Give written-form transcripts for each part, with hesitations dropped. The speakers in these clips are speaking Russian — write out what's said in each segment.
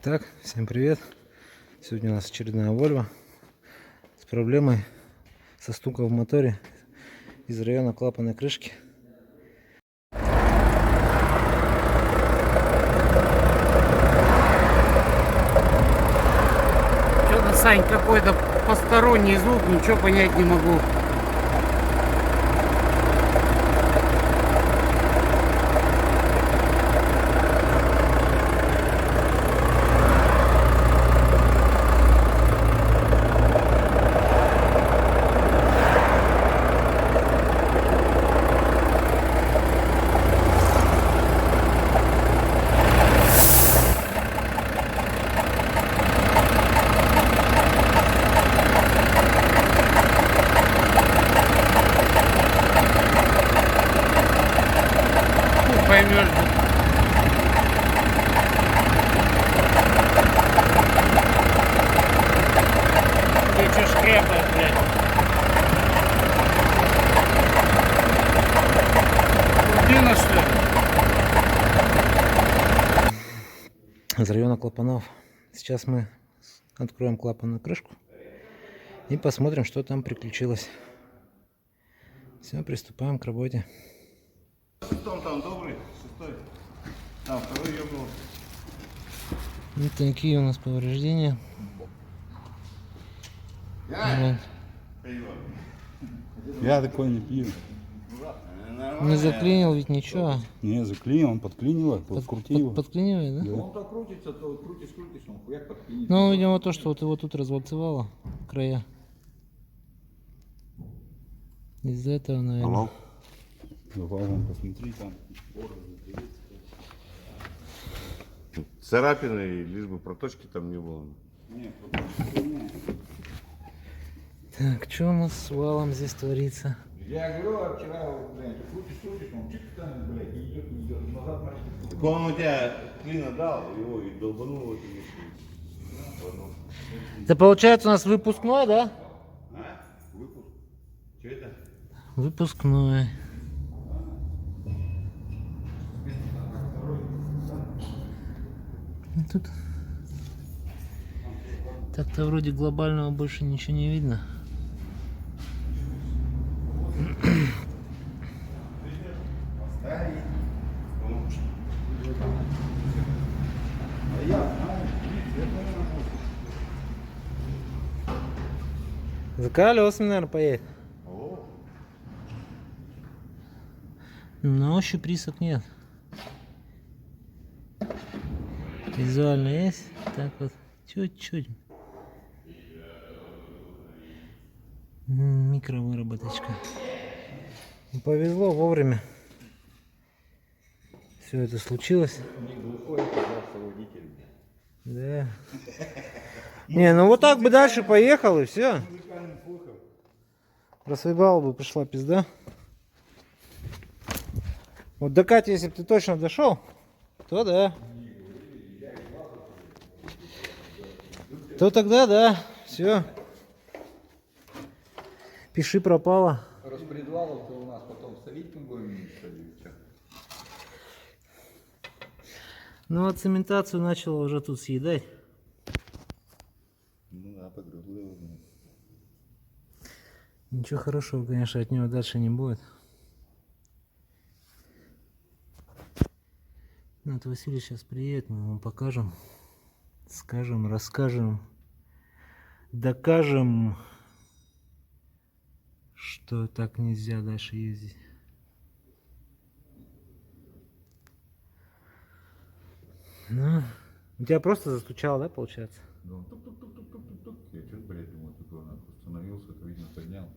Итак, всем привет! Сегодня у нас очередная Volvo с проблемой со стуком в моторе из района клапанной крышки. Что-то, Сань, какой-то посторонний звук, ничего понять не могу. Поймешь. Ты что шкрепаешь, блядь? Дубина, что ли? Из района клапанов. Сейчас мы откроем клапанную крышку и посмотрим, что там приключилось. Все, приступаем к работе. Там добрый, шестой. Там второй ёбнул. Вот такие у нас повреждения. Вот. Я такой не пью. Не заклинил ведь ничего. Не, заклинил, он подклинил, подкрутил его. Подклинивает, да? Он так крутится, то крутишь, он хуяк подклинит. Ну, видимо, то, что вот его тут развалцевало, края. Из-за этого, наверное. Давай, вон, посмотри, там. Царапины, лишь бы проточки там не было. Так, что у нас с валом здесь творится? Я говорю, а вчера, блядь, крутишь, он чик станет, блядь, не идет, назад начнет. Так он у тебя клина дал, его и долбанул в эту мишень. Это получается у нас выпускной, да? А? Выпуск? Что это? Выпускной. И тут так-то вроде глобального больше ничего не видно. За колесами, наверное, поедет. На ощупь рисок нет. Визуально есть. Так вот, чуть-чуть. Микровыработочка. Повезло вовремя. Все это случилось. Да. Не, ну вот так бы дальше поехал и все. Просвебала бы, пришла пизда. Вот до Кати, если бы ты точно дошел, то да. То тогда да, все. Пиши пропало. Распредвалов-то у нас потом солить мы будем, что ли? Ну а цементацию начала уже тут съедать. Ну да, погрузил его. Ничего хорошего, конечно, от него дальше не будет. Вот Василий сейчас приедет, мы ему покажем, скажем, расскажем, докажем, что так нельзя дальше ездить. Ну, у тебя просто застучало, да, получается? Да, он тук-тук-тук-тук-тук-тук. Я что, блядь, думаю, такой, он остановился, это видно, поднял.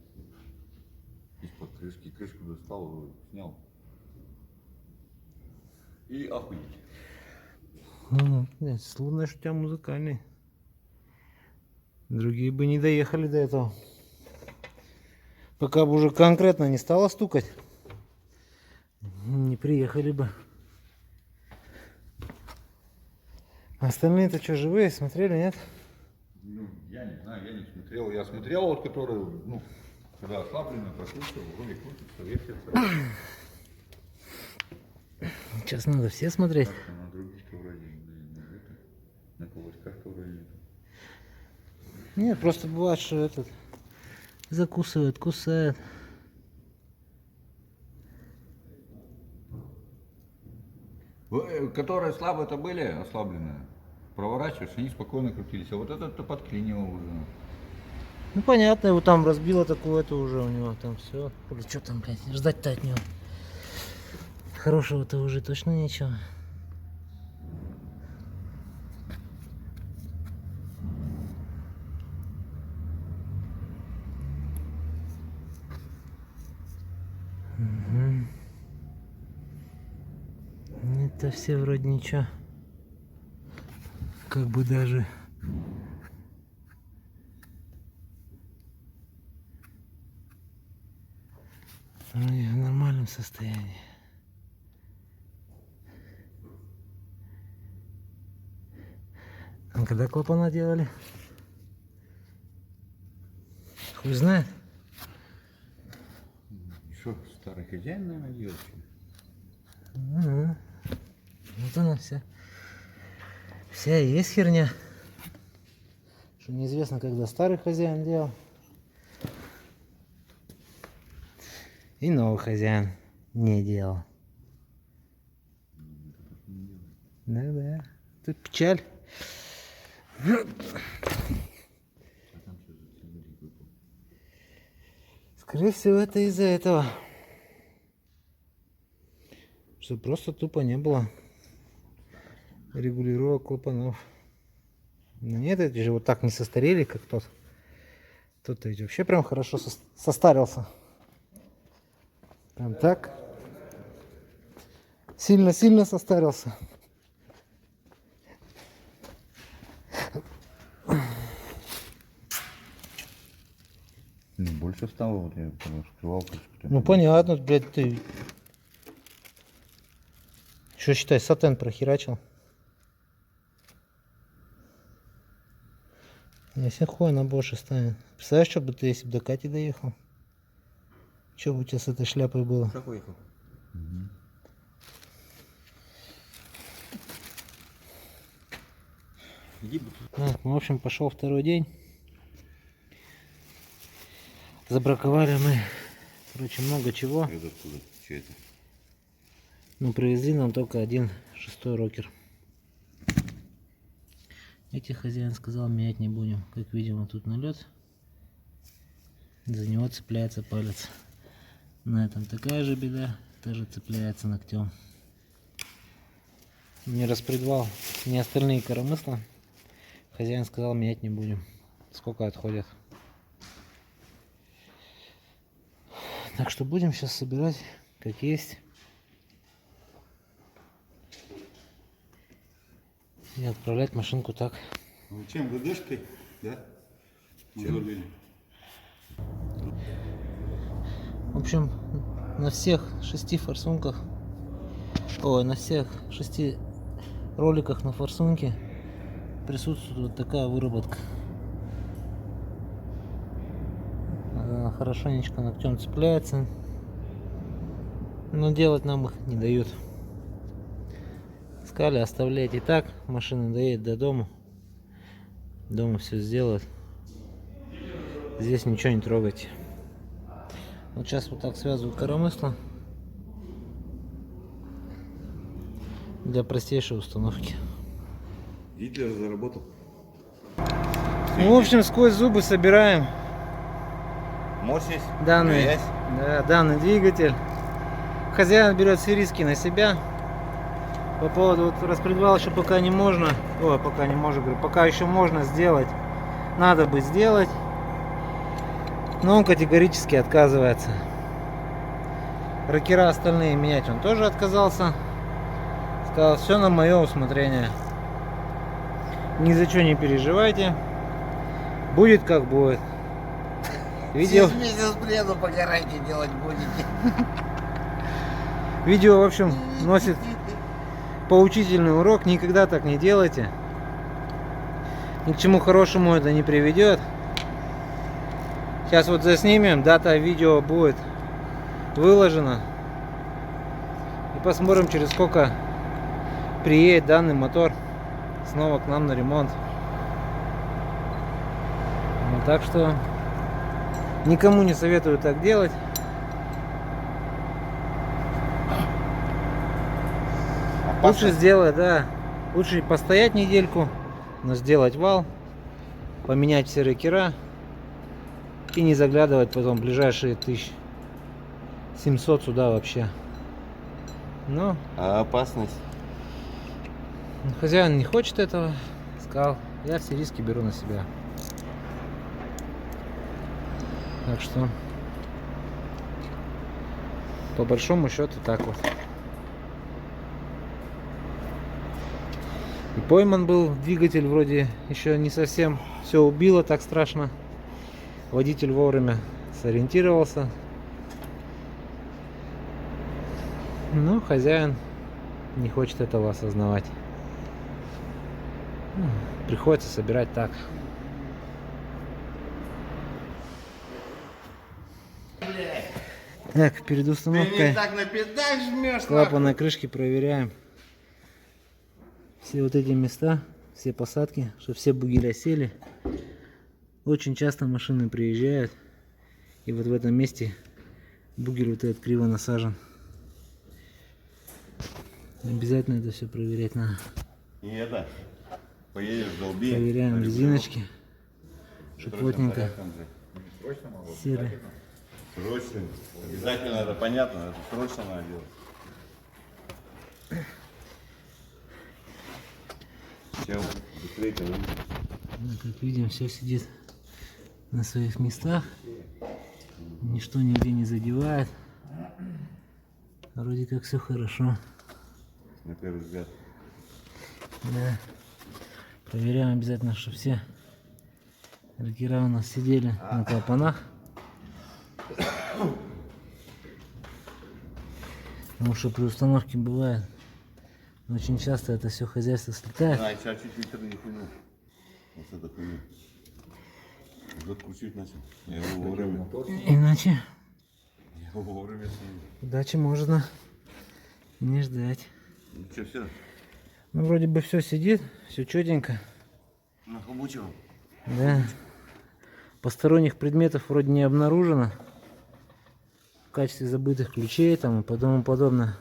Из-под крышки, крышку достал, снял. И охуеть. Ну, слушай, у тебя музыкальный. Другие бы не доехали до этого. Пока бы уже конкретно не стало стукать, не приехали бы. Остальные-то что, живые? Смотрели, нет? Ну, я не знаю, я не смотрел. Я смотрел, вот, который, ну, когда ослабленно прокручивал, вроде крутится, вертится. Сейчас надо все смотреть. На других-то вроде, на Нет, просто бывает, что этот закусывает, кусает. Которые слабые-то были, ослабленные, проворачиваешь, они спокойно крутились. А вот этот-то подклинивал уже. Ну понятно, его там разбило такое-то уже у него, там все. Что там, блядь, ждать-то от него? Хорошего-то уже точно нечего. Угу. Это все вроде ничего. Как бы даже вроде в нормальном состоянии. А когда клапана делали? Хуй знает. Что, старый хозяин, наверное, делал? Ага. Вот она вся. Вся и есть херня. Что неизвестно, когда старый хозяин делал. И новый хозяин не делал. Да-да. Тут печаль. Скорее всего, это из-за этого. Что просто тупо не было регулировок клапанов. Но нет, эти же вот так не состарели, как тот. Тот-то ведь вообще прям хорошо состарился. Прям так. Сильно-сильно состарился. Ну, больше стало, вот я скрывал крышку. Ну понятно, блядь, ты. Что считай, сатен прохерачил? Если хуй на больше станет. Представляешь, что бы ты, если бы до Кати доехал? Что бы у тебя с этой шляпой было? Как уехал? Так, ну, в общем, пошел второй день. Забраковали мы, короче, много чего. Это откуда? Че это? Ну, привезли нам только один 6-й рокер. Эти хозяин сказал, менять не будем. Как видим, тут налет. За него цепляется палец. На этом такая же беда. Тоже цепляется ногтем. Не распредвал, не остальные коромысла. Хозяин сказал, менять не будем. Сколько отходят. Так что будем сейчас собирать, как есть. И отправлять машинку так. Ну, чем, ГДшкой? Да? Чем? В общем, на всех 6 форсунках, ой, на всех 6 роликах на форсунке присутствует вот такая выработка. Она хорошенечко ногтем цепляется, но делать нам их не дают. Сказали, оставляйте так, машина доедет до дома, дома все сделает, здесь ничего не трогайте. Вот сейчас вот так связывают коромысло для простейшей установки. Гитлер заработал. Ну, в общем, сквозь зубы собираем Мощь есть? данный, Грязь? да, данный двигатель. Хозяин берет все риски на себя. По поводу вот распредвал еще пока не можно, ой, пока не можно, говорю, пока еще можно сделать, надо бы сделать, но он категорически отказывается. Рокера остальные менять он тоже отказался, сказал, все на мое усмотрение, ни за что не переживайте, будет как будет. Видео, Месяц бреду по гарантии делать будете. видео, в общем, носит поучительный урок, никогда так не делайте. Ни к чему хорошему это не приведет. Сейчас вот заснимем, дата видео будет выложена. И посмотрим, через сколько приедет данный мотор снова к нам на ремонт. Так что никому не советую так делать. Лучше сделать, да. Лучше постоять недельку, но сделать вал, поменять все рекера и не заглядывать потом ближайшие 1700 сюда вообще. Но А опасность? хозяин не хочет этого, сказал, я все риски беру на себя. Так что по большому счету так вот. И пойман был двигатель, вроде еще не совсем все убило так страшно. Водитель вовремя сориентировался. Но хозяин не хочет этого осознавать. Приходится собирать так. Так, перед установкой так на педаль жмешь, клапанной крышки проверяем все вот эти места, все посадки, чтобы все бугеля сели. Очень часто машины приезжают, и вот в этом месте бугель вот этот криво насажен. Обязательно это все проверять надо. И это, поедешь, долби. Проверяем резиночки, чтобы плотненько сели. Срочно. Обязательно, это понятно, это срочно надо делать. Все, быстрее. Ну, как видим, все сидит на своих местах, ничто нигде не задевает. Вроде как все хорошо. На первый взгляд. Да. Проверяем обязательно, чтобы все рекера у нас сидели на клапанах. Потому что при установке бывает очень часто это все хозяйство слетает. А, сейчас чуть ветер не хуйнул. Вот это хуйня. Вот крутить начал. Я его вовремя. Иначе Я его вовремя снял. удачи можно не ждать. Ну что, все? Ну вроде бы все сидит, все четенько. Нахлобучил. Да. Посторонних предметов вроде не обнаружено. В качестве забытых ключей там и тому подобное.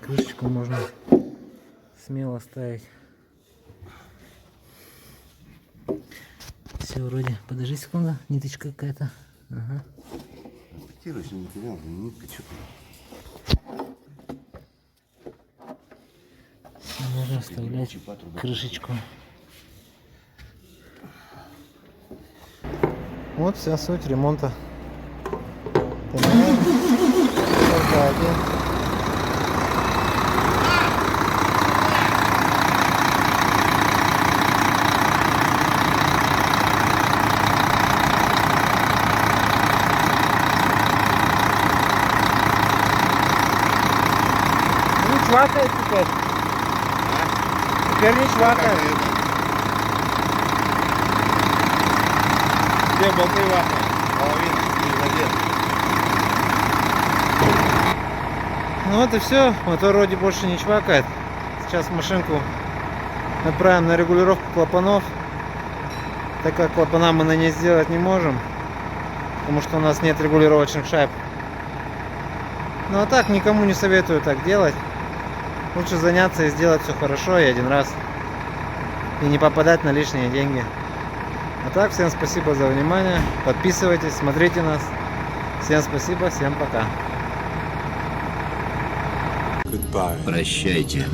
Крышечку можно смело ставить. Все вроде. Подожди секунду, ниточка какая-то. Ага. Тируешь, не потерял, нитка что-то. Можно вставлять крышечку. Вот вся суть ремонта. Только один. Не чвакает теперь. Теперь не чвакает. Где болты ватные? Половина не задет. Ну вот и все. Мотор вроде больше не чвакает. Сейчас машинку направим на регулировку клапанов. Так как клапана мы на ней сделать не можем, потому что у нас нет регулировочных шайб. Ну а так никому не советую так делать. Лучше заняться и сделать все хорошо и один раз. И не попадать на лишние деньги. А так, всем спасибо за внимание. Подписывайтесь, смотрите нас. Всем спасибо, всем пока. Прощайте.